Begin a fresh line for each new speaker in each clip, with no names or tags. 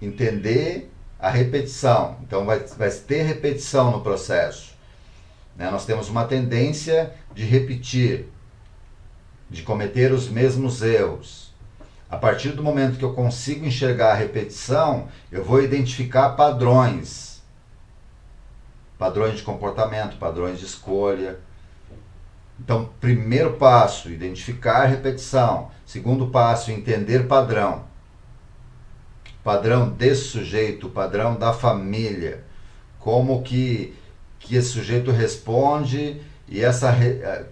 entender a repetição. Então vai ter repetição no processo. Né? Nós temos uma tendência de repetir, de cometer os mesmos erros. A partir do momento que eu consigo enxergar a repetição, eu vou identificar padrões. Padrões de comportamento, padrões de escolha. Então, primeiro passo, identificar a repetição. Segundo passo, entender padrão. Padrão desse sujeito, padrão da família. Como que esse sujeito responde e essa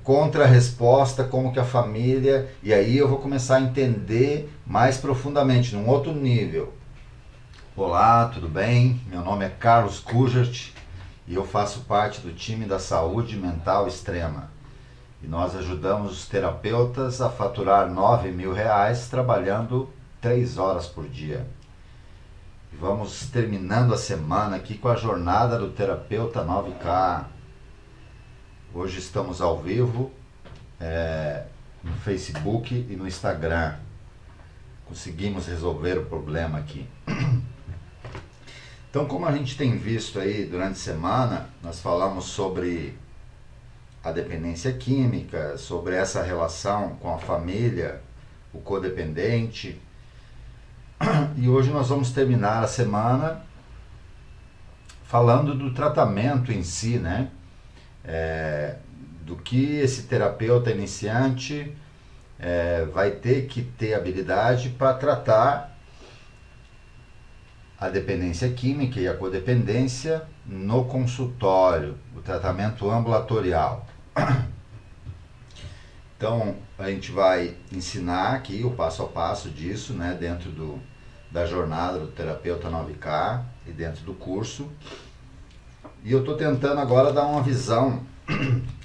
contra-resposta, como que a família... E aí eu vou começar a entender mais profundamente, num outro nível. Olá, tudo bem? Meu nome é Carlos Kujert e eu faço parte do time da saúde mental extrema. E nós ajudamos os terapeutas a faturar R$9.000 trabalhando 3 horas por dia. E vamos terminando a semana aqui com a jornada do terapeuta 9K. Hoje estamos ao vivo no Facebook e no Instagram. Conseguimos resolver o problema aqui. Então, como a gente tem visto aí durante a semana, nós falamos sobre a dependência química, sobre essa relação com a família, o codependente. E hoje nós vamos terminar a semana falando do tratamento em si, né? Do que esse terapeuta iniciante vai ter que ter habilidade para tratar a dependência química e a codependência no consultório, o tratamento ambulatorial. Então, a gente vai ensinar aqui o passo a passo disso, né, dentro da jornada do terapeuta 9K e dentro do curso. E eu estou tentando agora dar uma visão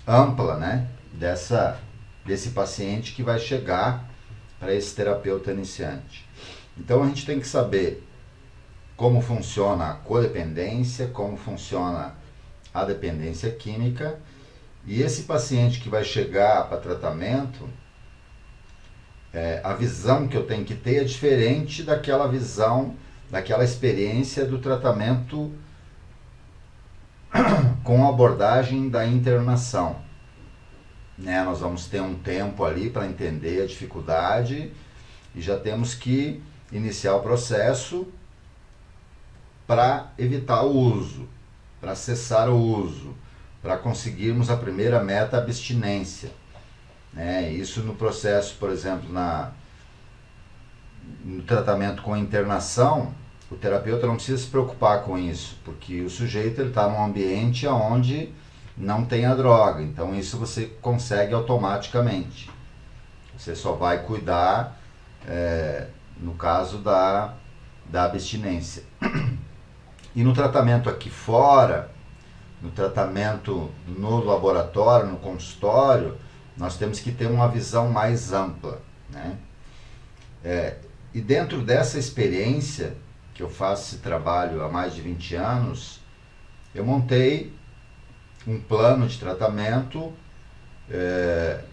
ampla, né, desse paciente que vai chegar para esse terapeuta iniciante. Então, a gente tem que saber como funciona a codependência, como funciona a dependência química. E esse paciente que vai chegar para tratamento, a visão que eu tenho que ter é diferente daquela visão, daquela experiência do tratamento com a abordagem da internação. Né? Nós vamos ter um tempo ali para entender a dificuldade e já temos que iniciar o processo para evitar o uso, para cessar o uso, para conseguirmos a primeira meta, abstinência. Né? Isso no processo, por exemplo, no tratamento com internação, o terapeuta não precisa se preocupar com isso, porque o sujeito está num ambiente onde não tem a droga, então isso você consegue automaticamente. Você só vai cuidar, no caso da abstinência. E no tratamento aqui fora, no tratamento no laboratório, no consultório, nós temos que ter uma visão mais ampla. Né? E dentro dessa experiência, que eu faço esse trabalho há mais de 20 anos, eu montei um plano de tratamento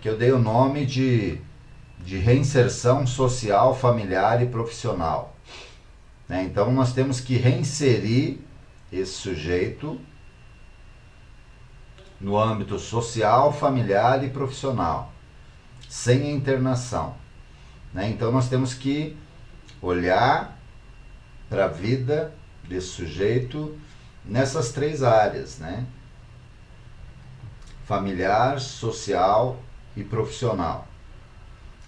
que eu dei o nome de reinserção social, familiar e profissional. Né? Então nós temos que reinserir esse sujeito no âmbito social, familiar e profissional, sem a internação. Né? Então nós temos que olhar para a vida desse sujeito nessas 3 áreas, né? Familiar, social e profissional.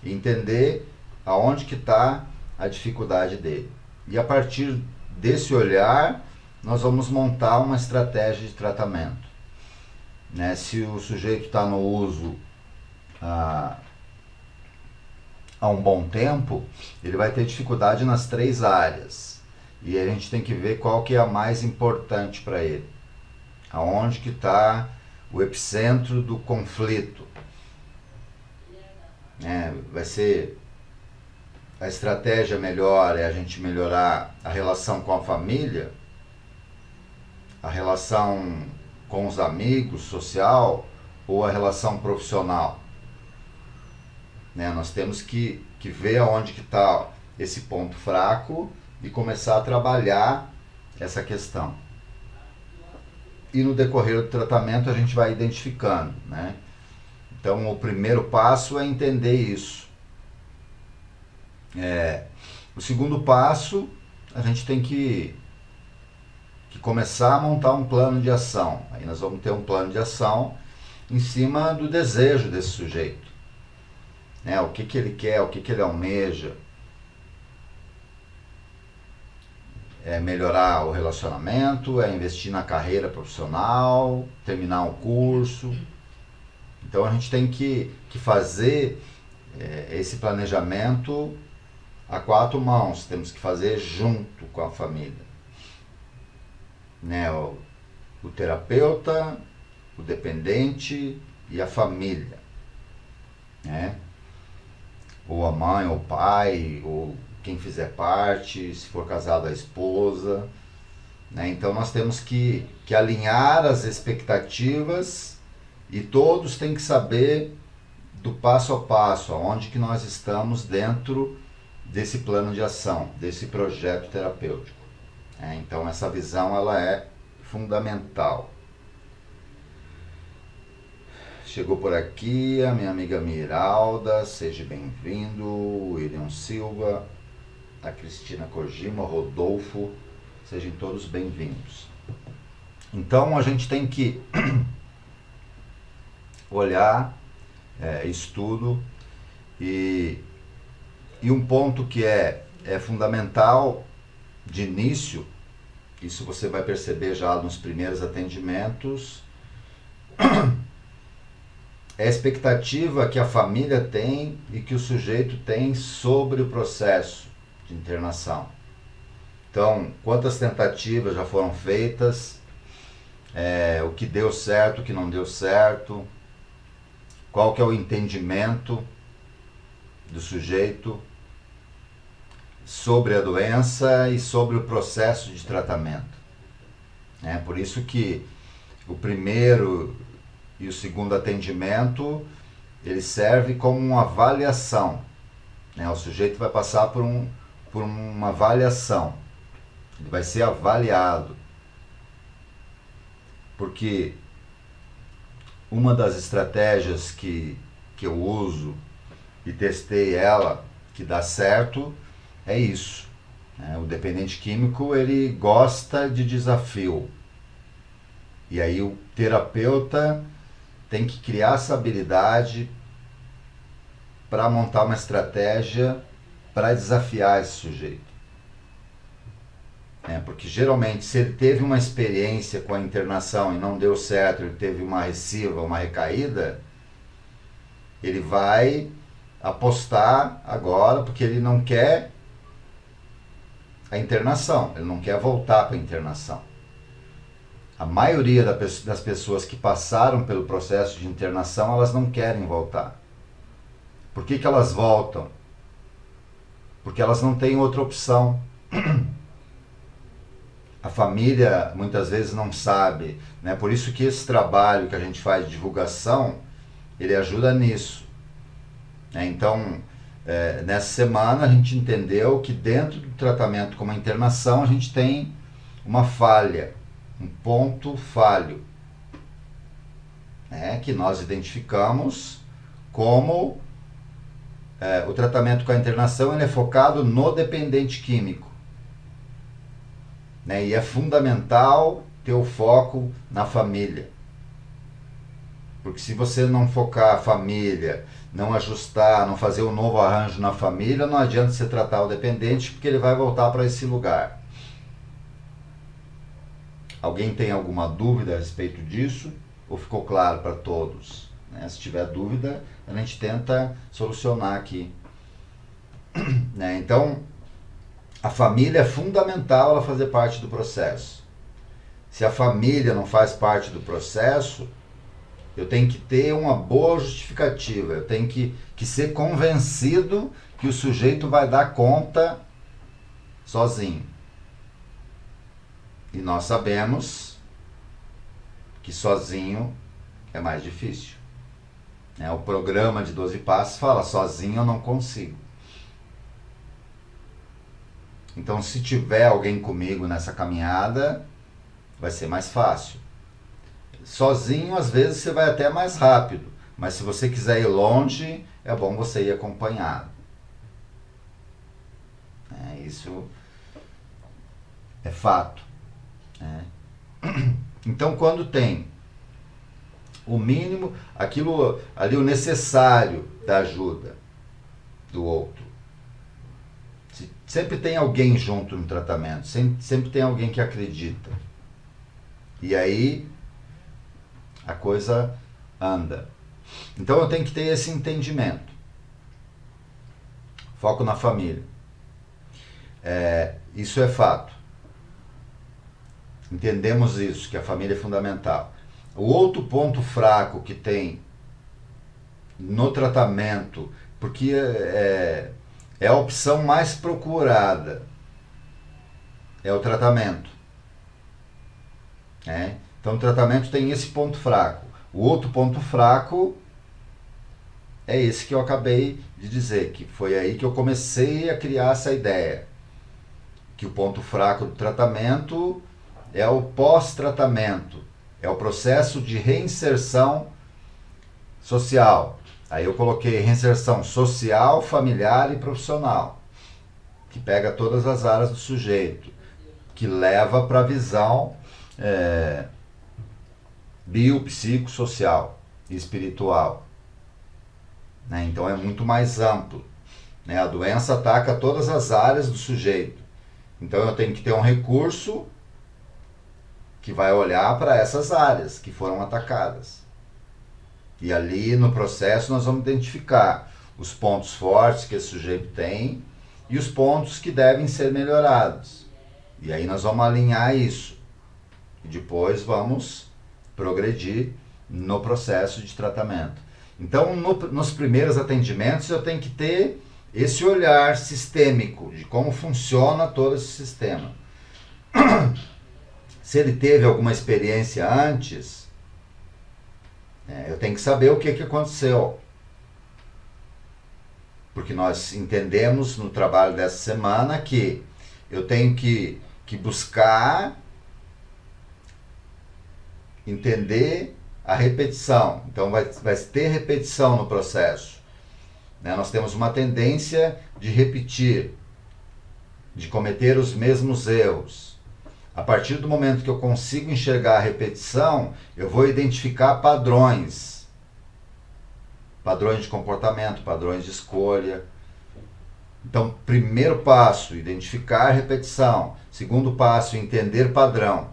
E entender aonde que está a dificuldade dele. E a partir desse olhar, nós vamos montar uma estratégia de tratamento. Né? Se o sujeito está no uso há um bom tempo, ele vai ter dificuldade nas 3 áreas. E a gente tem que ver qual que é a mais importante para ele. Aonde que está o epicentro do conflito. Vai ser a estratégia melhor é a gente melhorar a relação com a família, a relação com os amigos, social, ou a relação profissional. Nós temos que ver aonde que está esse ponto fraco e começar a trabalhar essa questão. E no decorrer do tratamento a gente vai identificando, né? Então o primeiro passo é entender isso. O segundo passo, a gente tem que começar a montar um plano de ação. Aí nós vamos ter um plano de ação em cima do desejo desse sujeito, né? O que ele quer, o que ele almeja. É melhorar o relacionamento, é investir na carreira profissional, terminar um curso. Então a gente tem que fazer esse planejamento a quatro mãos, temos que fazer junto com a família, né? O terapeuta, o dependente e a família, né? Ou a mãe, ou o pai, ou quem fizer parte, se for casado a esposa, né? Então nós temos que alinhar as expectativas e todos têm que saber do passo a passo, aonde que nós estamos dentro desse plano de ação, desse projeto terapêutico. Então essa visão ela é fundamental. Chegou por aqui a minha amiga Miralda, seja bem-vindo, o William Silva, a Cristina Kojima, Rodolfo, sejam todos bem-vindos. Então a gente tem que olhar estudo e um ponto que é fundamental de início, isso você vai perceber já nos primeiros atendimentos, é a expectativa que a família tem e que o sujeito tem sobre o processo de internação. Então, quantas tentativas já foram feitas, o que deu certo, o que não deu certo, qual que é o entendimento do sujeito sobre a doença e sobre o processo de tratamento. Por isso que o primeiro e o segundo atendimento, ele serve como uma avaliação. O sujeito vai passar por uma avaliação. Ele vai ser avaliado. Porque uma das estratégias que eu uso e testei ela, que dá certo, é isso. O dependente químico, ele gosta de desafio. E aí o terapeuta tem que criar essa habilidade para montar uma estratégia para desafiar esse sujeito. Porque geralmente, se ele teve uma experiência com a internação e não deu certo, ele teve uma recidiva, uma recaída, ele vai apostar agora porque ele não quer a internação, ele não quer voltar para a internação. A maioria das pessoas que passaram pelo processo de internação, elas não querem voltar. Por que elas voltam? Porque elas não têm outra opção. A família muitas vezes não sabe, né? Por isso que esse trabalho que a gente faz de divulgação, ele ajuda nisso. Então, nessa semana a gente entendeu que dentro do tratamento como a internação, a gente tem uma falha, um ponto falho, que nós identificamos como o tratamento com a internação, ele é focado no dependente químico. E é fundamental ter o foco na família. Porque se você não focar a família, não ajustar, não fazer um novo arranjo na família, não adianta você tratar o dependente, porque ele vai voltar para esse lugar. Alguém tem alguma dúvida a respeito disso? Ou ficou claro para todos? Se tiver dúvida, a gente tenta solucionar aqui. Então, a família é fundamental ela fazer parte do processo. Se a família não faz parte do processo, eu tenho que ter uma boa justificativa, eu tenho que ser convencido que o sujeito vai dar conta sozinho. E nós sabemos que sozinho é mais difícil. O programa de 12 passos fala, sozinho eu não consigo. Então, se tiver alguém comigo nessa caminhada, vai ser mais fácil. Sozinho, às vezes, você vai até mais rápido, mas se você quiser ir longe, é bom você ir acompanhado. Isso é fato. Então, quando tem o mínimo, aquilo ali, o necessário da ajuda do outro, sempre tem alguém junto no tratamento, sempre tem alguém que acredita. E aí a coisa anda. Então eu tenho que ter esse entendimento. Foco na família. Isso é fato. Entendemos isso, que a família é fundamental. O outro ponto fraco que tem no tratamento, porque é a opção mais procurada, é o tratamento. Então o tratamento tem esse ponto fraco. O outro ponto fraco é esse que eu acabei de dizer, que foi aí que eu comecei a criar essa ideia. Que o ponto fraco do tratamento é o pós-tratamento, é o processo de reinserção social. Aí eu coloquei reinserção social, familiar e profissional, que pega todas as áreas do sujeito, que leva para a visão biopsicossocial e espiritual. Então é muito mais amplo. A doença ataca todas as áreas do sujeito. Então eu tenho que ter um recurso que vai olhar para essas áreas que foram atacadas. E ali no processo nós vamos identificar os pontos fortes que esse sujeito tem e os pontos que devem ser melhorados. E aí nós vamos alinhar isso. E depois vamos progredir no processo de tratamento. Então, nos primeiros atendimentos, eu tenho que ter esse olhar sistêmico de como funciona todo esse sistema. Se ele teve alguma experiência antes, eu tenho que saber o que aconteceu. Porque nós entendemos no trabalho dessa semana que eu tenho que buscar entender a repetição. Então vai ter repetição no processo. Nós temos uma tendência de repetir, de cometer os mesmos erros. A partir do momento que eu consigo enxergar a repetição, eu vou identificar padrões. Padrões de comportamento, padrões de escolha. Então, primeiro passo, identificar a repetição. Segundo passo, entender padrão.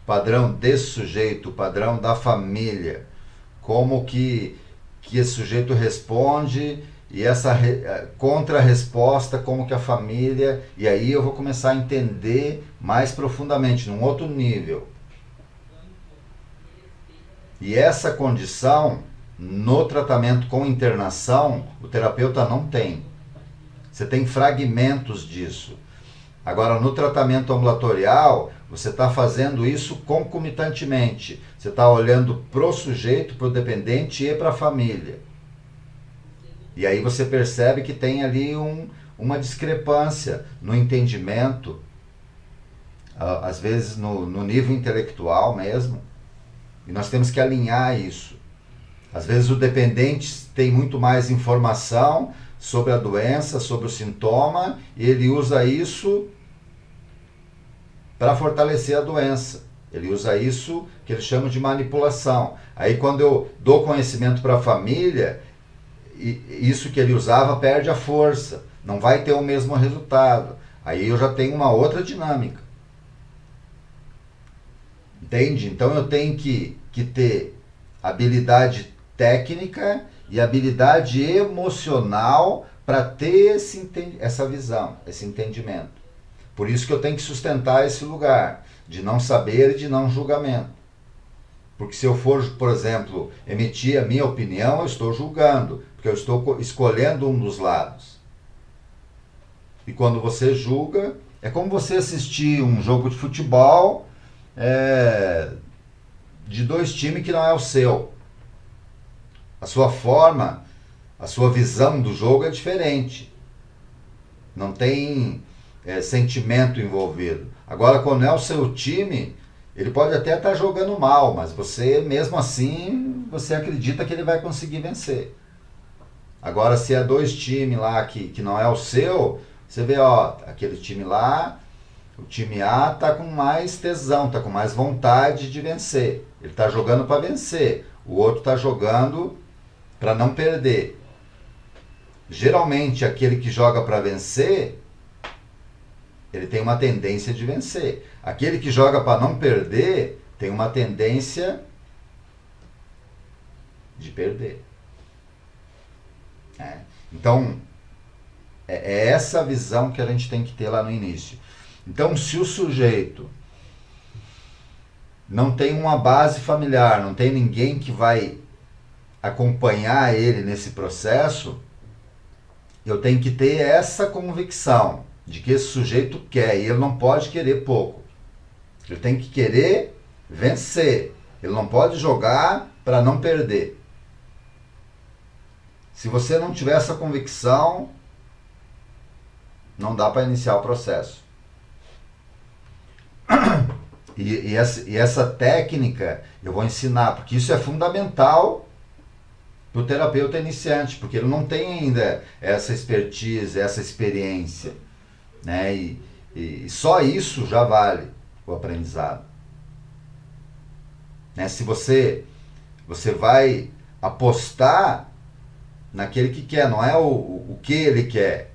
Padrão desse sujeito, padrão da família. Como que esse sujeito responde e essa contra-resposta, como que a família... E aí eu vou começar a entender mais profundamente, num outro nível. E essa condição, no tratamento com internação, o terapeuta não tem. Você tem fragmentos disso. Agora, no tratamento ambulatorial, você está fazendo isso concomitantemente. Você está olhando para o sujeito, para o dependente e para a família. E aí você percebe que tem ali uma discrepância no entendimento, às vezes no nível intelectual mesmo. E nós temos que alinhar isso. Às vezes o dependente tem muito mais informação sobre a doença, sobre o sintoma, e ele usa isso para fortalecer a doença. Ele usa isso que eles chamam de manipulação. Aí quando eu dou conhecimento para a família, isso que ele usava perde a força, não vai ter o mesmo resultado. Aí eu já tenho uma outra dinâmica. Entende? Então eu tenho que ter habilidade técnica e habilidade emocional para ter essa visão, esse entendimento. Por isso que eu tenho que sustentar esse lugar de não saber e de não julgamento. Porque se eu for, por exemplo, emitir a minha opinião, eu estou julgando, porque eu estou escolhendo um dos lados. E quando você julga, é como você assistir um jogo de futebol de dois times que não é o seu. A sua forma, a sua visão do jogo é diferente. não tem sentimento envolvido. Agora, quando é o seu time, ele pode até estar jogando mal, mas você, mesmo assim, você acredita que ele vai conseguir vencer. Agora, se é dois times lá que não é o seu, você vê, ó, aquele time lá, o time A tá com mais tesão, tá com mais vontade de vencer. Ele tá jogando para vencer. O outro tá jogando para não perder. Geralmente, aquele que joga para vencer, ele tem uma tendência de vencer. Aquele que joga para não perder, tem uma tendência de perder. Então, é essa visão que a gente tem que ter lá no início. Então, se o sujeito não tem uma base familiar, não tem ninguém que vai acompanhar ele nesse processo, eu tenho que ter essa convicção de que esse sujeito quer, e ele não pode querer pouco. Ele tem que querer vencer. Ele não pode jogar para não perder. Se você não tiver essa convicção, não dá para iniciar o processo. E essa técnica eu vou ensinar, porque isso é fundamental para o terapeuta iniciante, porque ele não tem ainda essa expertise, essa experiência, né? E só isso já vale o aprendizado. Né? Se você vai apostar naquele que quer, não é o que ele quer.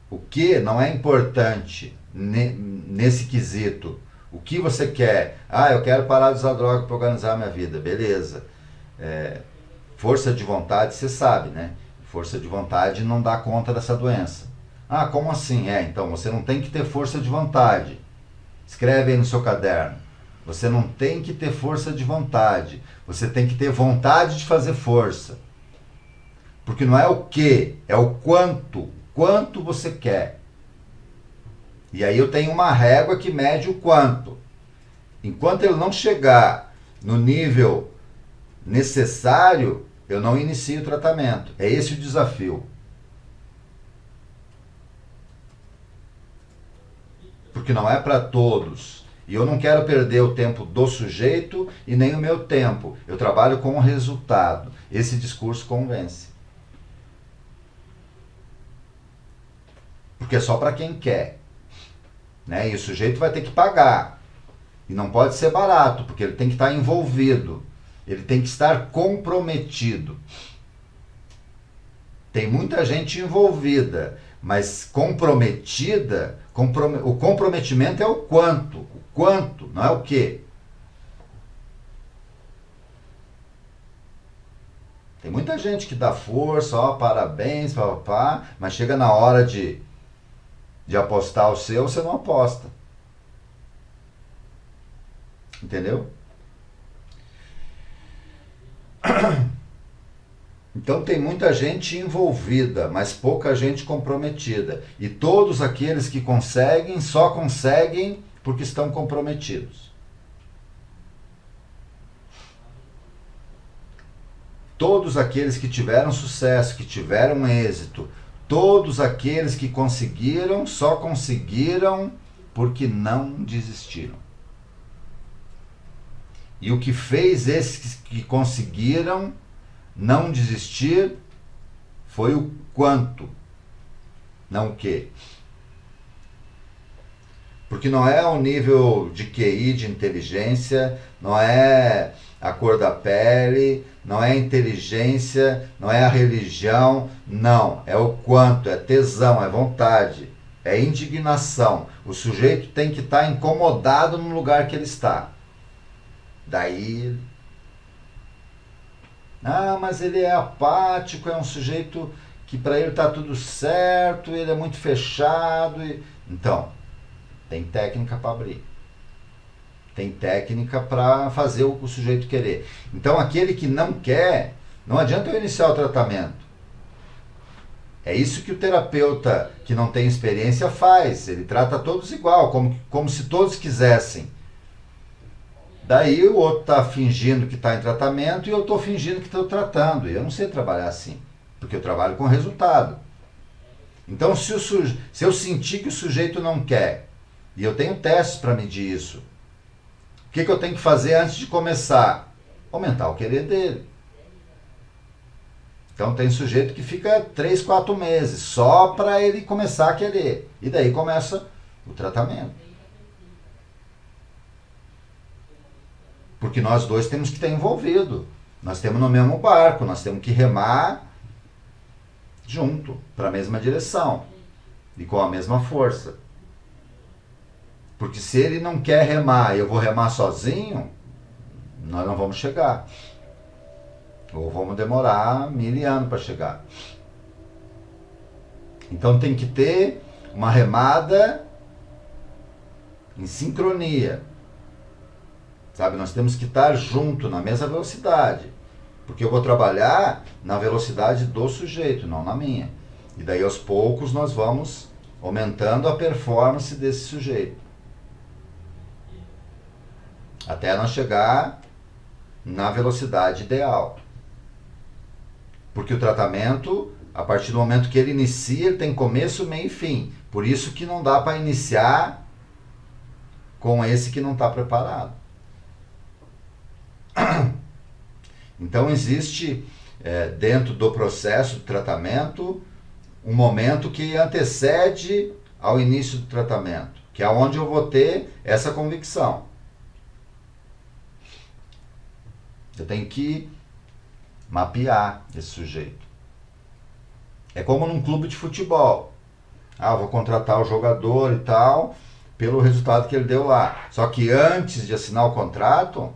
O que não é importante nesse quesito. O que você quer? Ah, eu quero parar de usar droga para organizar a minha vida. Beleza. Força de vontade, você sabe, né? Força de vontade não dá conta dessa doença. Ah, como assim? Então você não tem que ter força de vontade. Escreve aí no seu caderno. Você não tem que ter força de vontade. Você tem que ter vontade de fazer força. Porque não é o que, é o quanto. Quanto você quer. E aí eu tenho uma régua que mede o quanto. Enquanto ele não chegar no nível necessário, eu não inicio o tratamento. É esse o desafio. Porque não é para todos. E eu não quero perder o tempo do sujeito e nem o meu tempo. Eu trabalho com o resultado. Esse discurso convence. Porque é só para quem quer. Né? E o sujeito vai ter que pagar. E não pode ser barato, porque ele tem que estar envolvido. Ele tem que estar comprometido. Tem muita gente envolvida, mas comprometida, o comprometimento é o quanto, não é o quê. Tem muita gente que dá força, ó, parabéns, papapá, mas chega na hora de apostar o seu, você não aposta. Entendeu? Então tem muita gente envolvida, mas pouca gente comprometida. E todos aqueles que conseguem, só conseguem porque estão comprometidos. Todos aqueles que tiveram sucesso, que tiveram êxito, todos aqueles que conseguiram, só conseguiram porque não desistiram. E o que fez esses que conseguiram não desistir foi o quanto, não o que. Porque não é o nível de QI, de inteligência, não é a cor da pele, não é a inteligência, não é a religião, não. É o quanto, é tesão, é vontade, é indignação. O sujeito tem que estar incomodado no lugar que ele está. Daí... Ah, mas ele é apático, é um sujeito que para ele está tudo certo, ele é muito fechado. Então, tem técnica para abrir. Tem técnica para fazer o sujeito querer. Então, aquele que não quer, não adianta eu iniciar o tratamento. É isso que o terapeuta que não tem experiência faz. Ele trata todos igual, como se todos quisessem. Daí o outro está fingindo que está em tratamento e eu estou fingindo que estou tratando. E eu não sei trabalhar assim, porque eu trabalho com resultado. Então, se eu sentir que o sujeito não quer, e eu tenho testes para medir isso, o que eu tenho que fazer antes de começar? Aumentar o querer dele. Então tem sujeito que fica 3, 4 meses só para ele começar a querer. E daí começa o tratamento. Porque nós dois temos que estar envolvidos. Nós temos no mesmo barco, nós temos que remar junto, para a mesma direção. E com a mesma força. Porque se ele não quer remar e eu vou remar sozinho, nós não vamos chegar. Ou vamos demorar 1000 anos para chegar. Então tem que ter uma remada em sincronia. Sabe, nós temos que estar junto, na mesma velocidade. Porque eu vou trabalhar na velocidade do sujeito, não na minha. E daí aos poucos nós vamos aumentando a performance desse sujeito. Até nós chegar na velocidade ideal. Porque o tratamento, a partir do momento que ele inicia, ele tem começo, meio e fim. Por isso que não dá para iniciar com esse que não está preparado. Então existe dentro do processo de tratamento um momento que antecede ao início do tratamento, que é onde eu vou ter essa convicção. Eu tenho que mapear esse sujeito. É como num clube de futebol. Eu vou contratar o jogador e tal, pelo resultado que ele deu lá. Só que antes de assinar o contrato,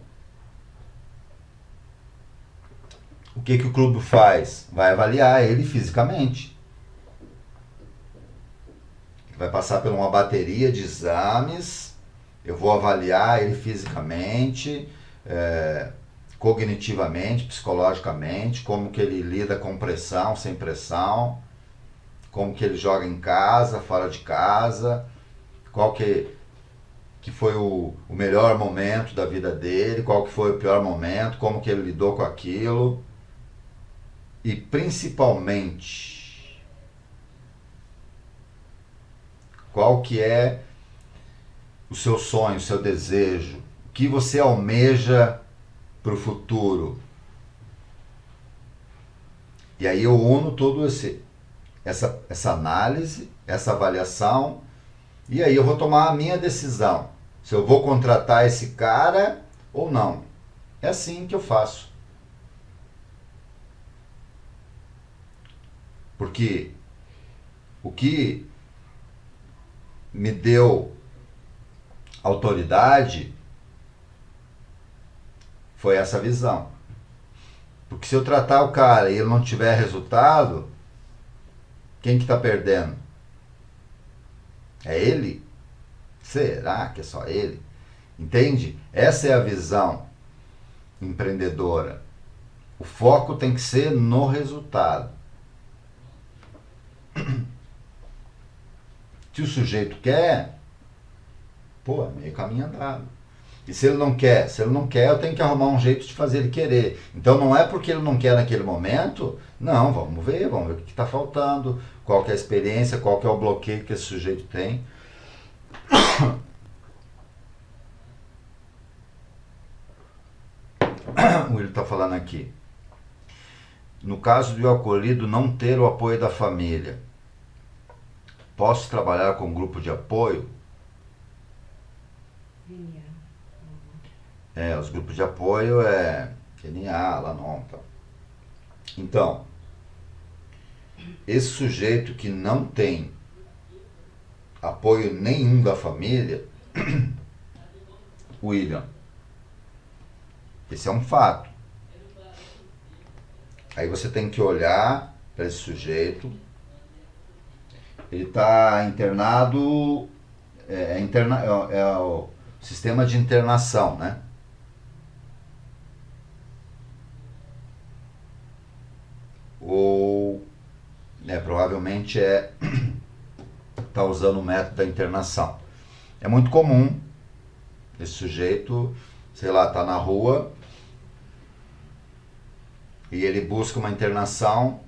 o que o clube faz? Vai avaliar ele fisicamente. Vai passar por uma bateria de exames, eu vou avaliar ele fisicamente, cognitivamente, psicologicamente, como que ele lida com pressão, sem pressão, como que ele joga em casa, fora de casa, qual que foi o melhor momento da vida dele, qual que foi o pior momento, como que ele lidou com aquilo. E principalmente, qual que é o seu sonho, o seu desejo, o que você almeja para o futuro. E aí eu uno todo essa análise, essa avaliação, e aí eu vou tomar a minha decisão, se eu vou contratar esse cara ou não. É assim que eu faço. Porque o que me deu autoridade foi essa visão. Porque se eu tratar o cara e ele não tiver resultado, quem que está perdendo? É ele? Será que é só ele? Entende? Essa é a visão empreendedora. O foco tem que ser no resultado. Se o sujeito quer, é meio caminho andado. E se ele não quer, eu tenho que arrumar um jeito de fazer ele querer. Então não é porque ele não quer naquele momento, não, vamos ver o que está faltando, qual que é a experiência, qual que é o bloqueio que esse sujeito tem. O Will está falando aqui. No caso do acolhido não ter o apoio da família, posso trabalhar com um grupo de apoio? Os grupos de apoio NA, Lanon, tal. Então, esse sujeito que não tem apoio nenhum da família, William, esse é um fato. Aí você tem que olhar para esse sujeito. Ele está internado, é o sistema de internação, né? Ou provavelmente está usando o método da internação. É muito comum esse sujeito, sei lá, está na rua e ele busca uma internação.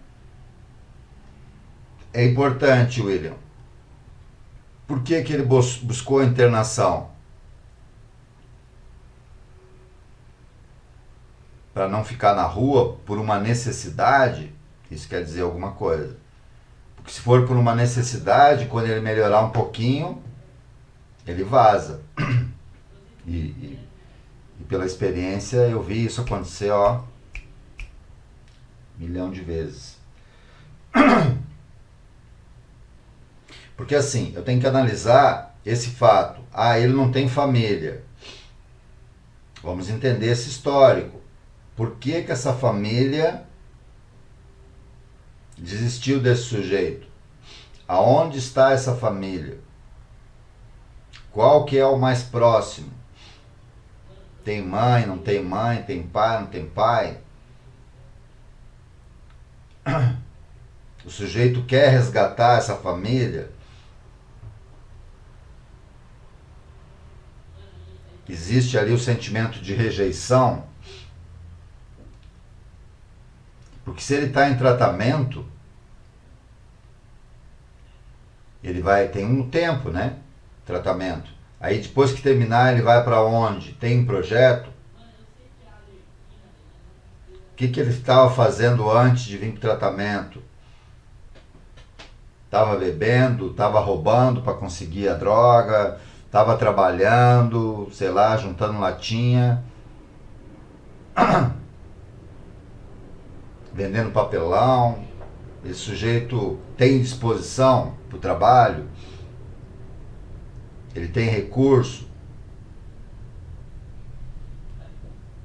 é importante, William. Por que ele buscou a internação? Para não ficar na rua por uma necessidade? Isso quer dizer alguma coisa. Porque se for por uma necessidade, quando ele melhorar um pouquinho, ele vaza. E pela experiência eu vi isso acontecer, ó, 1.000.000 de vezes. Porque assim, eu tenho que analisar esse fato. Ele não tem família. Vamos entender esse histórico. Por que essa família desistiu desse sujeito? Aonde está essa família? Qual que é o mais próximo? Tem mãe, não tem mãe? Tem pai, não tem pai? O sujeito quer resgatar essa família? Existe ali o sentimento de rejeição? Porque se ele está em tratamento, ele tem um tempo, né? Tratamento. Aí depois que terminar, ele vai para onde? Tem um projeto? O que ele estava fazendo antes de vir para o tratamento? Estava bebendo, estava roubando para conseguir a droga, estava trabalhando, sei lá, juntando latinha, vendendo papelão. Esse sujeito tem disposição para o trabalho? Ele tem recurso?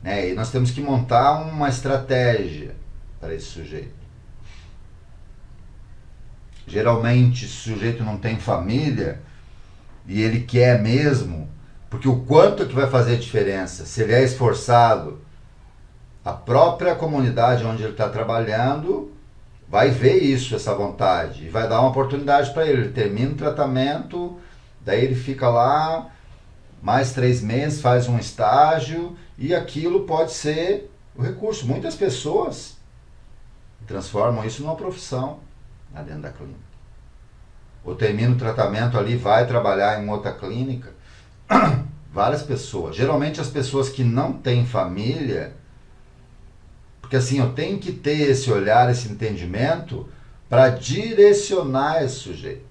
E nós temos que montar uma estratégia para esse sujeito. Geralmente, esse sujeito não tem família e ele quer mesmo, porque o quanto que vai fazer a diferença? Se ele é esforçado, a própria comunidade onde ele está trabalhando vai ver isso, essa vontade, e vai dar uma oportunidade para ele. Ele termina o tratamento, daí ele fica lá mais 3 meses, faz um estágio, e aquilo pode ser o recurso. Muitas pessoas transformam isso numa profissão lá dentro da clínica. Ou termina o tratamento ali, vai trabalhar em outra clínica. Várias pessoas. Geralmente as pessoas que não têm família, porque assim, eu tenho que ter esse olhar, esse entendimento para direcionar esse sujeito.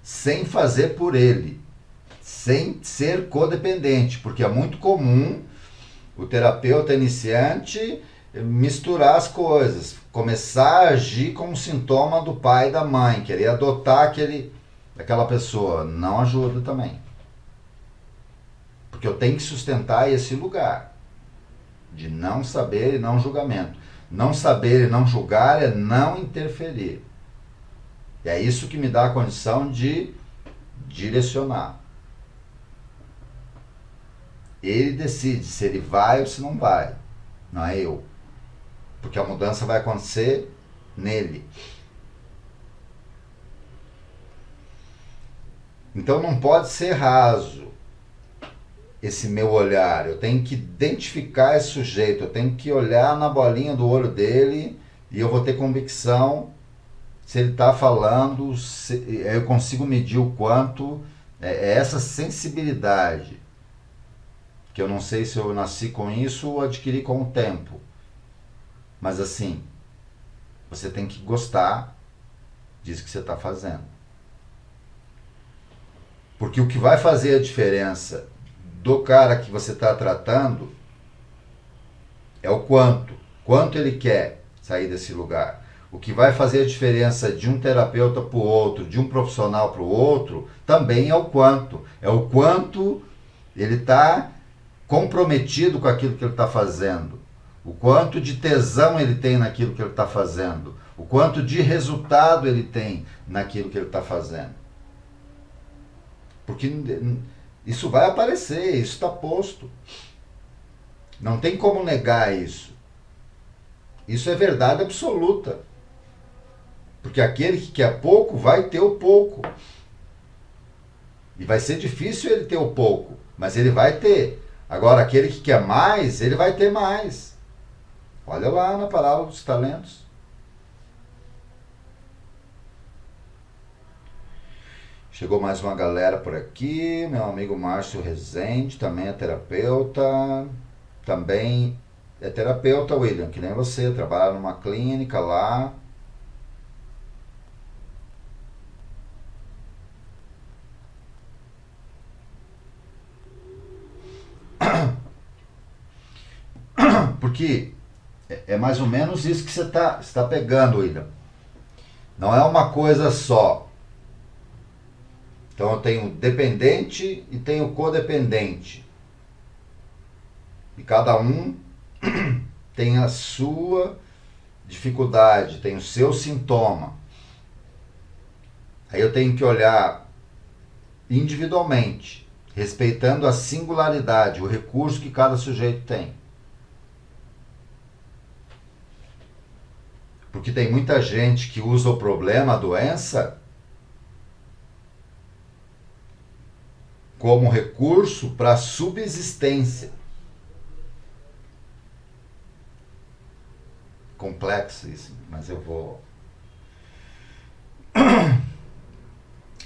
Sem fazer por ele. Sem ser codependente. Porque é muito comum o terapeuta iniciante misturar as coisas. Começar a agir como sintoma do pai e da mãe. Querer adotar aquela pessoa. Não ajuda também. Porque eu tenho que sustentar esse lugar de não saber e não julgamento. Não saber e não julgar é não interferir. E é isso que me dá a condição de direcionar. Ele decide se ele vai ou se não vai. Não é eu. Porque a mudança vai acontecer nele. Então não pode ser raso esse meu olhar. Eu tenho que identificar esse sujeito, eu tenho que olhar na bolinha do olho dele e eu vou ter convicção se ele está falando, eu consigo medir o quanto é essa sensibilidade, que eu não sei se eu nasci com isso ou adquiri com o tempo. Mas assim, você tem que gostar disso que você está fazendo. Porque o que vai fazer a diferença do cara que você está tratando é o quanto ele quer sair desse lugar. O que vai fazer a diferença de um terapeuta para o outro, de um profissional para o outro, também é o quanto. É o quanto ele está comprometido com aquilo que ele está fazendo. O quanto de tesão ele tem naquilo que ele está fazendo. O quanto de resultado ele tem naquilo que ele está fazendo. Porque isso vai aparecer, isso está posto. Não tem como negar isso. Isso é verdade absoluta. Porque aquele que quer pouco vai ter o pouco. E vai ser difícil ele ter o pouco, mas ele vai ter. Agora, aquele que quer mais, ele vai ter mais. Olha lá na parábola dos talentos. Chegou mais uma galera por aqui. Meu amigo Márcio Rezende também é terapeuta. Também é terapeuta, William, que nem você. Trabalha numa clínica lá. Porque é mais ou menos isso que você está pegando, William. Não é uma coisa só. Então eu tenho dependente e tenho codependente. E cada um tem a sua dificuldade, tem o seu sintoma. Aí eu tenho que olhar individualmente, respeitando a singularidade, o recurso que cada sujeito tem. Porque tem muita gente que usa o problema, a doença, como recurso para subsistência. Complexo isso, mas eu vou...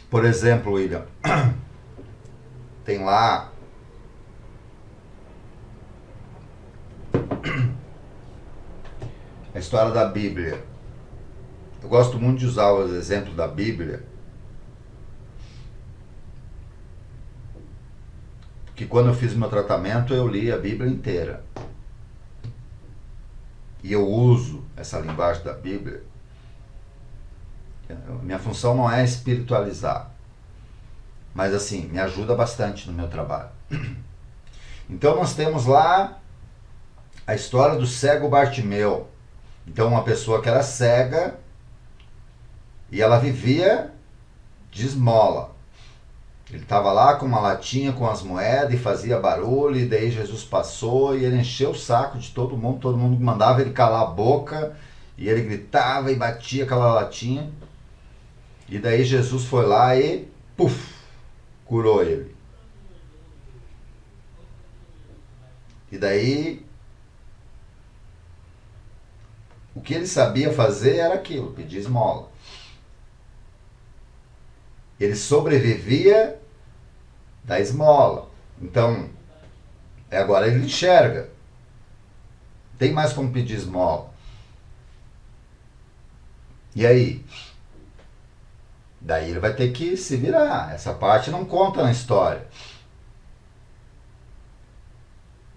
Por exemplo, William, tem lá a história da Bíblia. Eu gosto muito de usar os exemplos da Bíblia, porque quando eu fiz meu tratamento eu li a Bíblia inteira. E eu uso essa linguagem da Bíblia. Minha função não é espiritualizar, mas assim, me ajuda bastante no meu trabalho. Então nós temos lá a história do cego Bartimeu. Então uma pessoa que era cega e ela vivia de esmola. Ele estava lá com uma latinha com as moedas e fazia barulho, e daí Jesus passou e ele encheu o saco de todo mundo mandava ele calar a boca, e ele gritava e batia aquela latinha. E daí Jesus foi lá e, puf, curou ele. E daí, o que ele sabia fazer era aquilo, pedir esmola. Ele sobrevivia da esmola. Então, agora ele enxerga. Tem mais como pedir esmola. E aí? Daí ele vai ter que se virar. Essa parte não conta na história.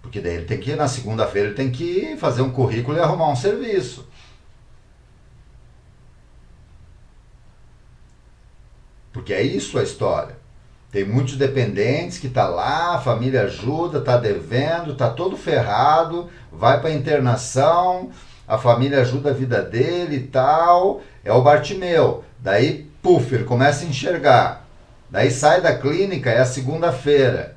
Porque daí ele tem que, na segunda-feira, ele tem que fazer um currículo e arrumar um serviço. Porque é isso a história. Tem muitos dependentes que tá lá, a família ajuda, tá devendo, tá todo ferrado, vai para internação, a família ajuda a vida dele e tal. É o Bartimeu. Daí, puf, ele começa a enxergar. Daí sai da clínica, é a segunda-feira.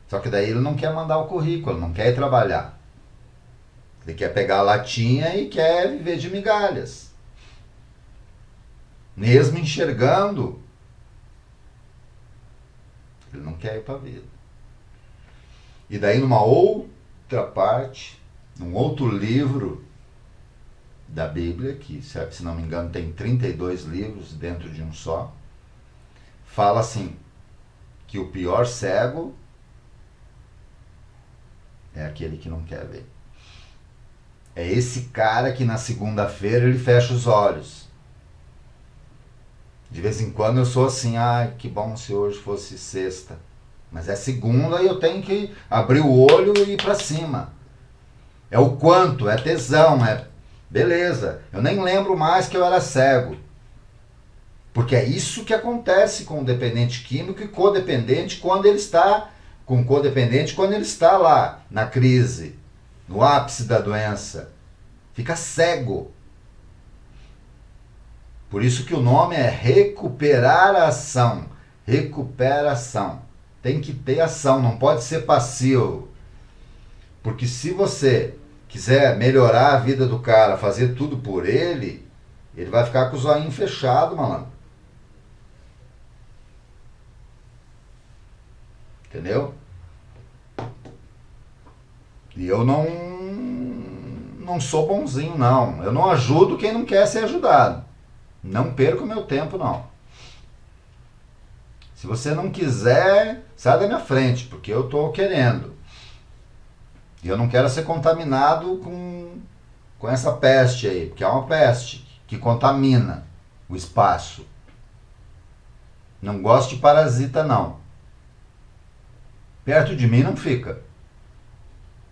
Só que daí ele não quer mandar o currículo, não quer ir trabalhar. Ele quer pegar a latinha e quer viver de migalhas. Mesmo enxergando, ele não quer ir para a vida. E daí numa outra parte, num outro livro da Bíblia, que se não me engano tem 32 livros dentro de um só, fala assim, que o pior cego é aquele que não quer ver. É esse cara que na segunda-feira ele fecha os olhos. De vez em quando eu sou assim, que bom se hoje fosse sexta. Mas é segunda e eu tenho que abrir o olho e ir pra cima. É o quanto, é tesão, é... Beleza, eu nem lembro mais que eu era cego. Porque é isso que acontece com o dependente químico e codependente quando ele está... Com o codependente quando ele está lá, na crise, no ápice da doença. Fica cego. Por isso que o nome é recuperar a ação. Recuperação. Tem que ter ação, não pode ser passivo. Porque se você quiser melhorar a vida do cara, fazer tudo por ele, ele vai ficar com o zoinho fechado, malandro. Entendeu? E eu não sou bonzinho, não. Eu não ajudo quem não quer ser ajudado. Não perca o meu tempo, não. Se você não quiser, sai da minha frente, porque eu estou querendo. E eu não quero ser contaminado com essa peste aí, porque é uma peste que contamina o espaço. Não gosto de parasita, não. Perto de mim não fica.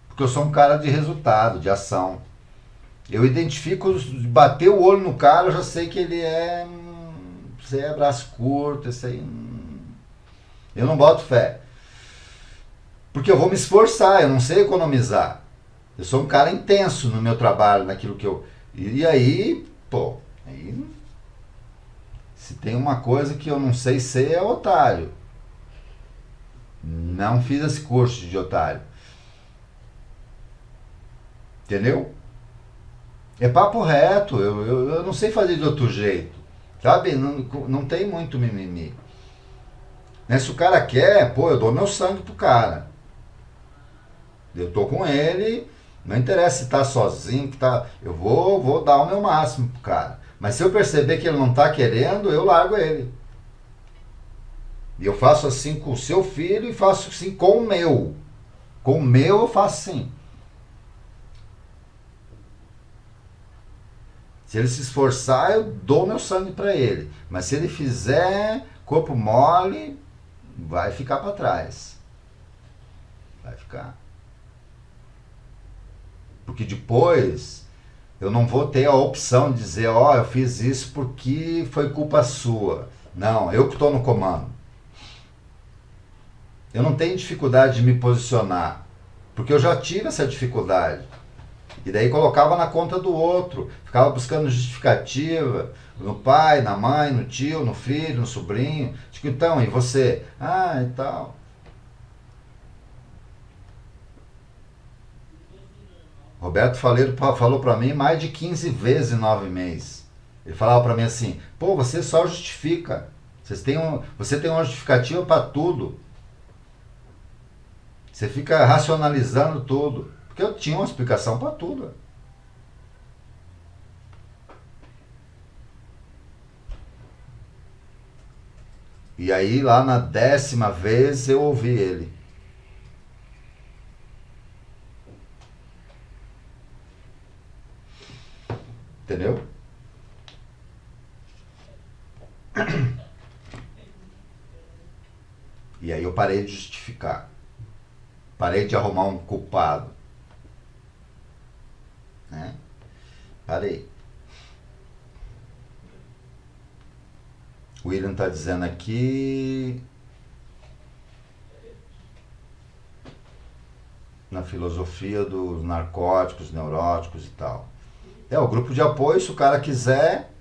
Porque eu sou um cara de resultado, de ação. Eu identifico, bater o olho no cara, eu já sei que ele é... Esse aí é braço curto, esse aí... Eu não boto fé. Porque eu vou me esforçar, eu não sei economizar. Eu sou um cara intenso no meu trabalho, naquilo que eu... E aí, pô, aí... Se tem uma coisa que eu não sei ser, é otário. Não fiz esse curso de otário. Entendeu? É papo reto, eu não sei fazer de outro jeito. Sabe? Não tem muito mimimi. Né? Se o cara quer, pô, eu dou meu sangue pro cara. Eu tô com ele, não interessa se tá sozinho, que tá. Eu vou dar o meu máximo pro cara. Mas se eu perceber que ele não tá querendo, eu largo ele. E eu faço assim com o seu filho e faço assim com o meu. Com o meu eu faço assim. Se ele se esforçar, eu dou meu sangue para ele. Mas se ele fizer corpo mole, vai ficar para trás. Vai ficar. Porque depois eu não vou ter a opção de dizer, ó, eu fiz isso porque foi culpa sua. Não, eu que estou no comando. Eu não tenho dificuldade de me posicionar, porque eu já tive essa dificuldade. E daí colocava na conta do outro, ficava buscando justificativa no pai, na mãe, no tio, no filho, no sobrinho. Digo, então, e você? Ah, e tal. Roberto Faleiro falou para mim mais de 15 vezes em 9 meses. Ele falava para mim assim, pô, você só justifica. Você tem uma justificativa para tudo. Você fica racionalizando tudo. Porque eu tinha uma explicação para tudo. E aí lá na 10ª vez eu ouvi ele. Entendeu? E aí eu parei de justificar. Parei de arrumar um culpado. Né? Parei. O William está dizendo aqui... Na filosofia dos narcóticos, neuróticos e tal. É, o grupo de apoio, se o cara quiser,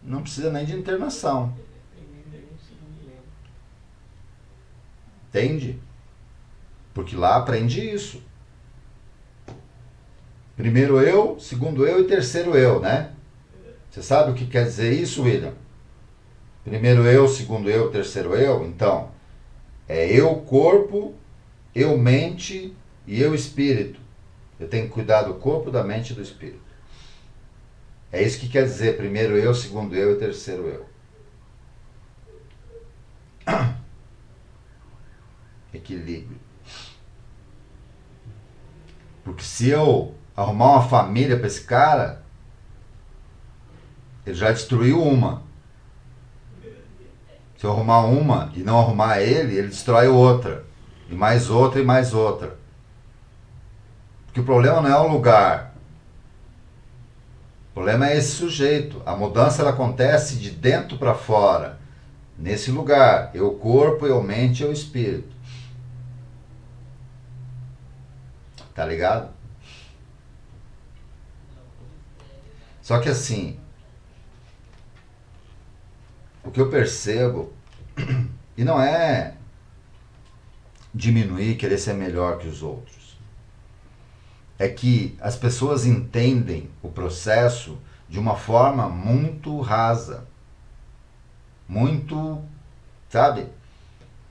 não precisa nem de internação. Entende? Porque lá aprende isso. Primeiro eu, segundo eu e terceiro eu, né? Você sabe o que quer dizer isso, William? Primeiro eu, segundo eu, terceiro eu? Então, é eu corpo, eu mente e eu espírito. Eu tenho que cuidar do corpo, da mente e do espírito. É isso que quer dizer primeiro eu, segundo eu e terceiro eu. Equilíbrio. Porque se eu arrumar uma família para esse cara, ele já destruiu uma. Se eu arrumar uma e não arrumar ele destrói outra. E mais outra e mais outra. Porque o problema não é o lugar. O problema é esse sujeito. A mudança ela acontece de dentro para fora. Nesse lugar. Eu corpo, eu mente, eu espírito. Tá ligado? Só que assim, o que eu percebo, e não é diminuir, querer ser melhor que os outros, é que as pessoas entendem o processo de uma forma muito rasa, muito, sabe?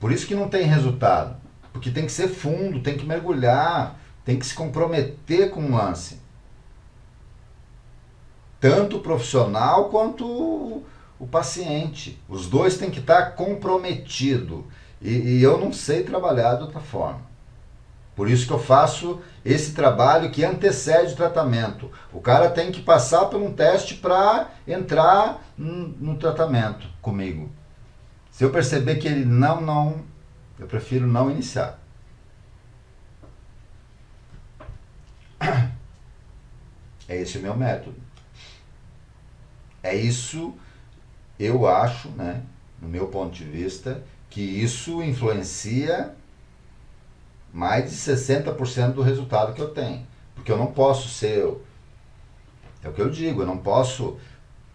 Por isso que não tem resultado, porque tem que ser fundo, tem que mergulhar, tem que se comprometer com o lance. Tanto o profissional quanto o paciente. Os dois têm que estar comprometidos. E eu não sei trabalhar de outra forma. Por isso que eu faço esse trabalho que antecede o tratamento. O cara tem que passar por um teste para entrar no tratamento comigo. Se eu perceber que ele não, eu prefiro não iniciar. É esse o meu método. É isso, eu acho, né, no meu ponto de vista, que isso influencia mais de 60% do resultado que eu tenho. Porque eu não posso ser... É o que eu digo, eu não posso...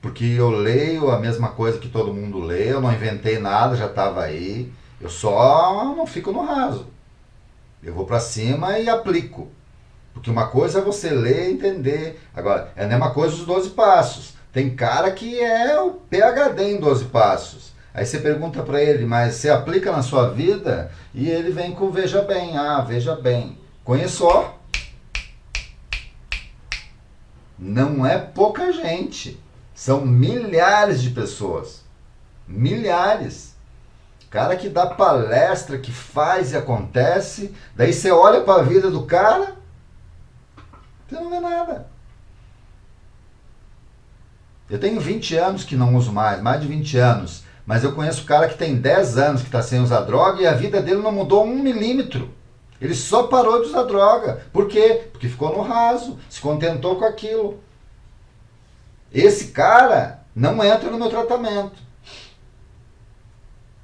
Porque eu leio a mesma coisa que todo mundo lê, eu não inventei nada, já estava aí. Eu só não fico no raso. Eu vou para cima e aplico. Porque uma coisa é você ler e entender. Agora, é a mesma coisa os 12 passos. Tem cara que é o PhD em 12 passos. Aí você pergunta para ele, mas você aplica na sua vida? E ele vem com veja bem. Ah, veja bem. Conheço, ó. Não é pouca gente. São milhares de pessoas. Milhares. Cara que dá palestra, que faz e acontece. Daí você olha para a vida do cara, você não vê nada. Eu tenho 20 anos que não uso mais de 20 anos. Mas eu conheço cara que tem 10 anos que está sem usar droga e a vida dele não mudou 1 milímetro. Ele só parou de usar droga. Por quê? Porque ficou no raso, se contentou com aquilo. Esse cara não entra no meu tratamento.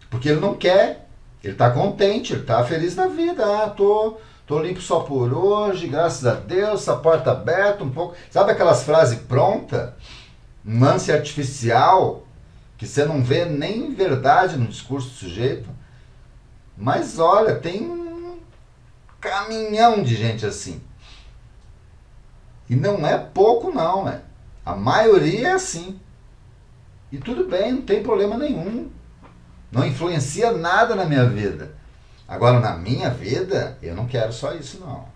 Porque ele não quer. Ele está contente, ele está feliz da vida. Ah, tô limpo só por hoje, graças a Deus, essa porta aberta um pouco. Sabe aquelas frases prontas? Um lance artificial que você não vê nem verdade no discurso do sujeito. Mas olha, tem um caminhão de gente assim. E não é pouco não, né? A maioria é assim. E tudo bem, não tem problema nenhum. Não influencia nada na minha vida. Agora, na minha vida, eu não quero só isso, não.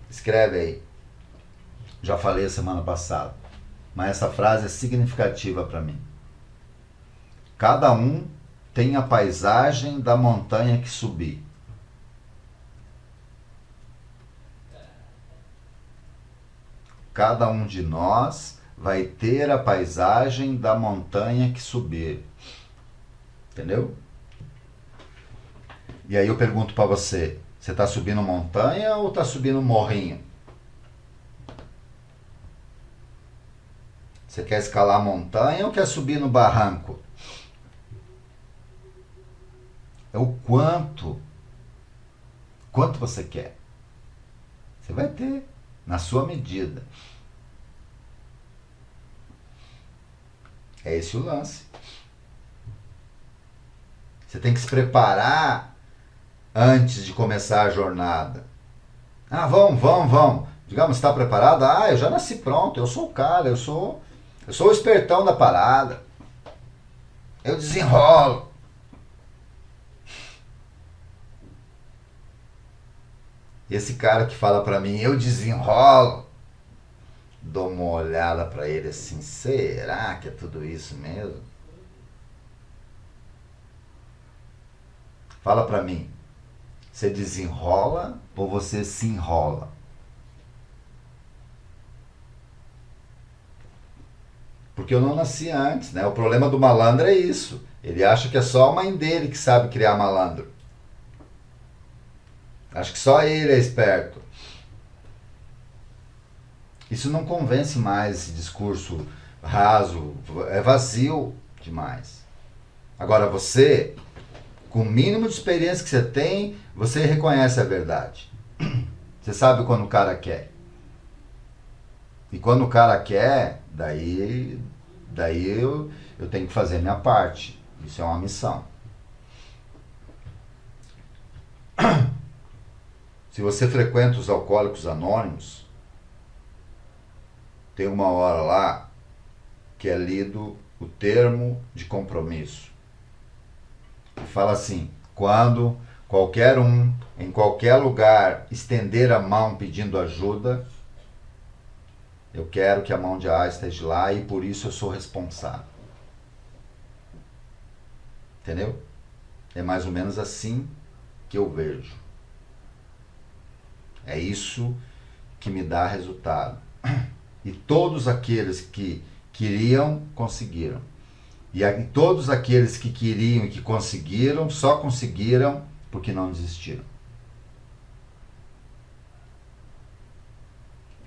Escreve aí. Já falei semana passada. Mas essa frase é significativa para mim. Cada um tem a paisagem da montanha que subir. Cada um de nós vai ter a paisagem da montanha que subir. Entendeu? E aí eu pergunto para você, você está subindo montanha ou está subindo morrinho? Você quer escalar a montanha ou quer subir no barranco? É o quanto você quer. Você vai ter, na sua medida. É esse o lance. Você tem que se preparar antes de começar a jornada. Ah, vamos. Digamos, está preparado? Ah, eu já nasci pronto, eu sou o cara, eu sou o espertão da parada. Eu desenrolo. Esse cara que fala pra mim, eu desenrolo, dou uma olhada pra ele assim, será que é tudo isso mesmo? Fala pra mim, você desenrola ou você se enrola? Porque eu não nasci antes, né? O problema do malandro é isso. Ele acha que é só a mãe dele que sabe criar malandro. Acho que só ele é esperto. Isso não convence mais, esse discurso raso, é vazio demais. Agora você, com o mínimo de experiência que você tem, você reconhece a verdade. Você sabe quando o cara quer. E quando o cara quer, daí eu tenho que fazer a minha parte. Isso é uma missão. Se você frequenta os Alcoólicos Anônimos, tem uma hora lá que é lido o termo de compromisso. E fala assim, quando qualquer um, em qualquer lugar, estender a mão pedindo ajuda, Eu quero que a mão de A esteja lá e por isso eu sou responsável. Entendeu? É mais ou menos assim que eu vejo. É isso que me dá resultado. E todos aqueles que queriam, conseguiram. E todos aqueles que queriam e que conseguiram, só conseguiram porque não desistiram.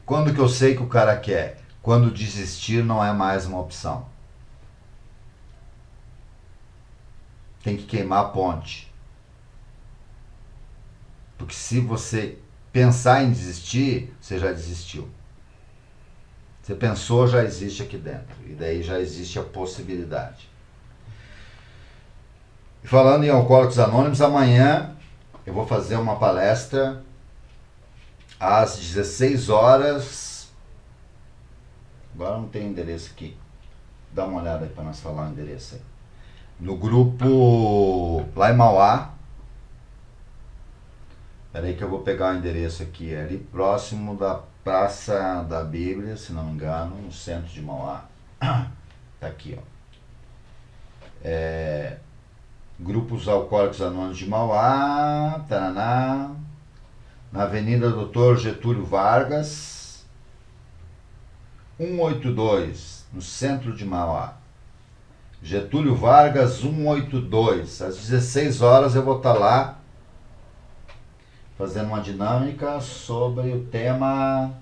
Quando que eu sei que o cara quer? Quando desistir não é mais uma opção. Tem que queimar a ponte. Porque se você pensar em desistir, você já desistiu. Você pensou, já existe aqui dentro. E daí já existe a possibilidade. E falando em Alcoólicos Anônimos, amanhã eu vou fazer uma palestra às 16 horas. Agora não tem endereço aqui. Dá uma olhada aí para nós falar o endereço aí. No grupo lá em Mauá. Espera aí que eu vou pegar o endereço aqui. É ali próximo da Praça da Bíblia, se não me engano, no centro de Mauá. Tá aqui, ó. Grupos Alcoólicos Anônimos de Mauá, Taraná, na Avenida Doutor Getúlio Vargas, 182, no centro de Mauá. Getúlio Vargas 182. Às 16 horas eu vou estar lá fazendo uma dinâmica sobre o tema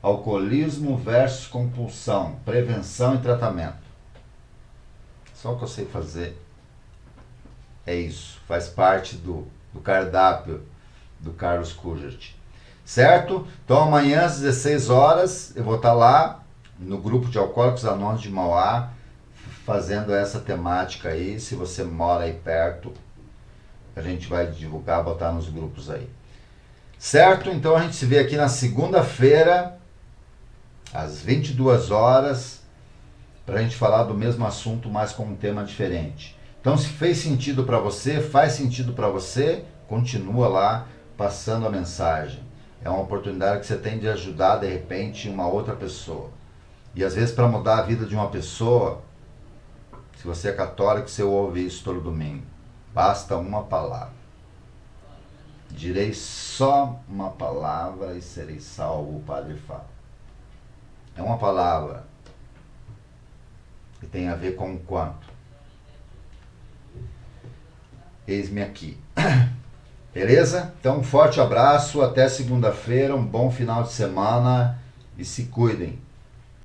alcoolismo versus compulsão, prevenção e tratamento. Só o que eu sei fazer é isso. Faz parte do cardápio do Carlos Kujert. Certo? Então amanhã às 16 horas eu vou estar lá no grupo de Alcoólicos Anônimos de Mauá fazendo essa temática aí. Se você mora aí perto, a gente vai divulgar, botar nos grupos aí. Certo? Então a gente se vê aqui na segunda-feira, às 22 horas, para a gente falar do mesmo assunto, mas com um tema diferente. Então se fez sentido para você, faz sentido para você, continua lá passando a mensagem. É uma oportunidade que você tem de ajudar, de repente, uma outra pessoa. E às vezes para mudar a vida de uma pessoa, se você é católico, você ouve isso todo domingo. Basta uma palavra. Direi só uma palavra e serei salvo, o Padre fala. É uma palavra que tem a ver com o quanto. Eis-me aqui. Beleza? Então um forte abraço, até segunda-feira, um bom final de semana e se cuidem.